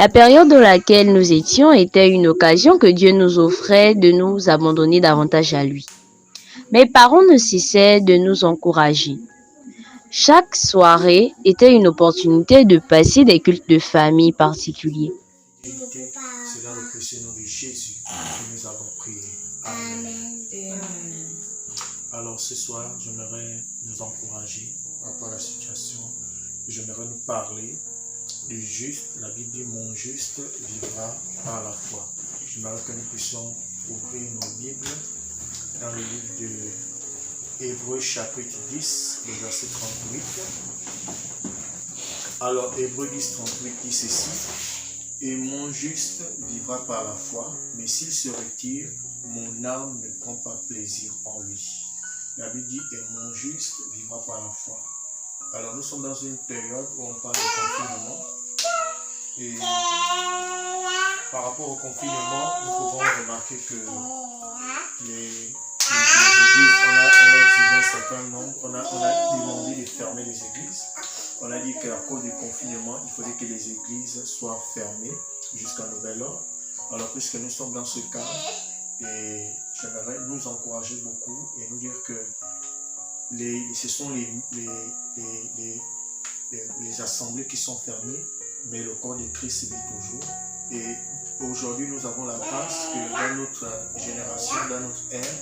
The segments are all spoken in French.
La période dans laquelle nous étions était une occasion que Dieu nous offrait de nous abandonner davantage à lui. Mes parents ne cessaient de nous encourager. Chaque soirée était une opportunité de passer des cultes de famille particuliers. C'est dans le précieux nom de Jésus que nous avons prié. Amen. Amen. Alors ce soir, j'aimerais nous encourager par rapport à la situation. J'aimerais nous parler du juste. La Bible dit mon juste vivra par la foi. J'aimerais que nous puissions ouvrir nos Bibles dans le livre de Hébreux chapitre 10, le verset 38. Alors Hébreux 10, 38 dit ceci. Et mon juste vivra par la foi, mais s'il se retire, mon âme ne prend pas plaisir en lui. La Bible dit, et mon juste vivra par la foi. Alors nous sommes dans une période où on parle de confinement. Et par rapport au confinement, nous pouvons remarquer que les églises, on a exigé un certain nombre, on a demandé de fermer les églises. On a dit qu'à cause du confinement, il fallait que les églises soient fermées jusqu'à nouvel ordre. Alors, puisque nous sommes dans ce cas, et j'aimerais nous encourager beaucoup et nous dire que ce sont les assemblées qui sont fermées, mais le corps de Christ vit toujours. Et aujourd'hui, nous avons la grâce que dans notre génération, dans notre ère,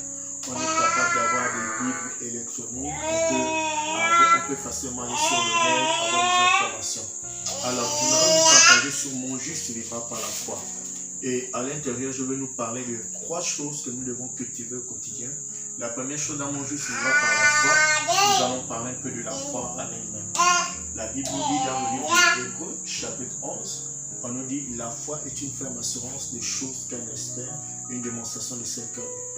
on est capable d'avoir des Bibles électroniques, on peut facilement aller sur le net, avoir des informations. Alors, je vais vous partager sur mon juste vivra par la foi. Et à l'intérieur, je vais nous parler de 3 choses que nous devons cultiver au quotidien. La première chose dans mon juste vivra par la foi, nous allons parler un peu de la foi en elle-même. La Bible nous dit dans le livre d'Hébreux, chapitre 11, on nous dit la foi est une ferme assurance des choses qu'elle espère, une démonstration de celles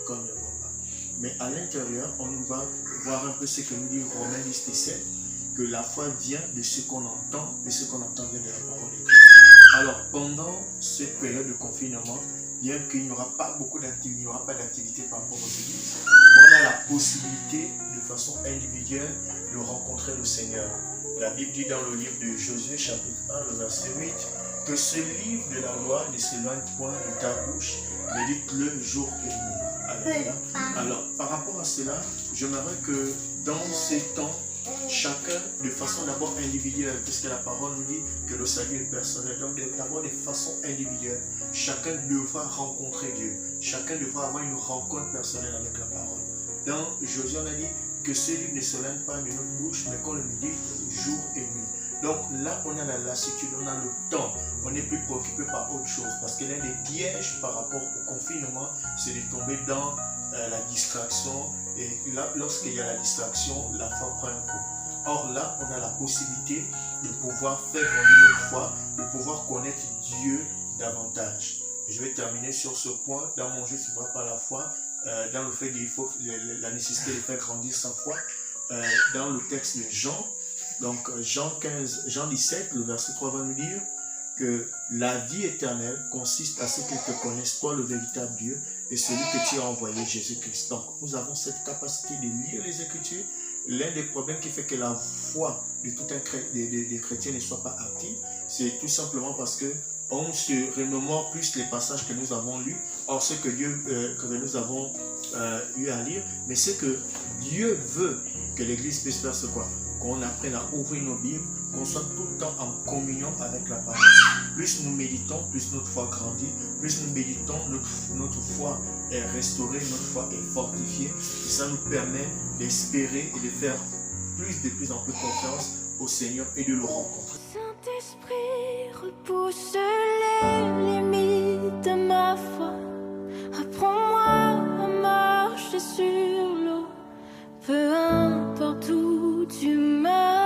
qu'on ne voit pas. Mais à l'intérieur, on va voir un peu ce que nous dit Romains 10, 17, que la foi vient de ce qu'on entend, et ce qu'on entend vient de la parole de Christ. Alors, pendant cette période de confinement, bien qu'il n'y aura pas d'activité par rapport aux églises, on a la possibilité, de façon individuelle, de rencontrer le Seigneur. La Bible dit dans le livre de Josué, chapitre 1, le verset 8, que ce livre de la loi ne s'éloigne point de ta bouche, médite-le jour et nuit. Alors, par rapport à cela, j'aimerais que dans ces temps, chacun de façon d'abord individuelle, puisque la parole nous dit que le salut est personnel, donc d'abord de façon individuelle, chacun devra rencontrer Dieu, chacun devra avoir une rencontre personnelle avec la parole. Dans Josué, on a dit que ce livre ne s'éloigne pas de notre bouche, mais qu'on le médite jour et nuit. Donc là, on a la lassitude, on a le temps, on n'est plus préoccupé par autre chose. Parce que l'un des pièges par rapport au confinement, c'est de tomber dans la distraction. Et là, lorsqu'il y a la distraction, la foi prend un coup. Or là, on a la possibilité de pouvoir faire grandir notre foi, de pouvoir connaître Dieu davantage. Et je vais terminer sur ce point. Dans mon jeu, c'est vrai par la foi, dans le fait qu'il faut la nécessité de faire grandir sa foi. Dans le texte de Jean, donc Jean 17, le verset 3 va nous dire que la vie éternelle consiste à ce qu'ils te connaissent, toi le véritable Dieu, et celui que tu as envoyé, Jésus-Christ. Donc nous avons cette capacité de lire les Écritures. L'un des problèmes qui fait que la foi de tout des chrétiens ne soit pas active, c'est tout simplement parce que on se remémore plus les passages que nous avons lus, or ce que nous avons eu à lire, mais c'est que Dieu veut que l'Église puisse faire ce quoi? Qu'on apprenne à ouvrir nos Bibles, qu'on soit tout le temps en communion avec la parole. Plus nous méditons, plus notre foi grandit, plus nous méditons, notre foi est restaurée, notre foi est fortifiée. Et ça nous permet d'espérer et de faire de plus en plus confiance au Seigneur et de le rencontrer. Saint-Esprit, repousse les limites de ma foi. Apprends-moi à marcher sur l'eau, peu importe où tu m'as.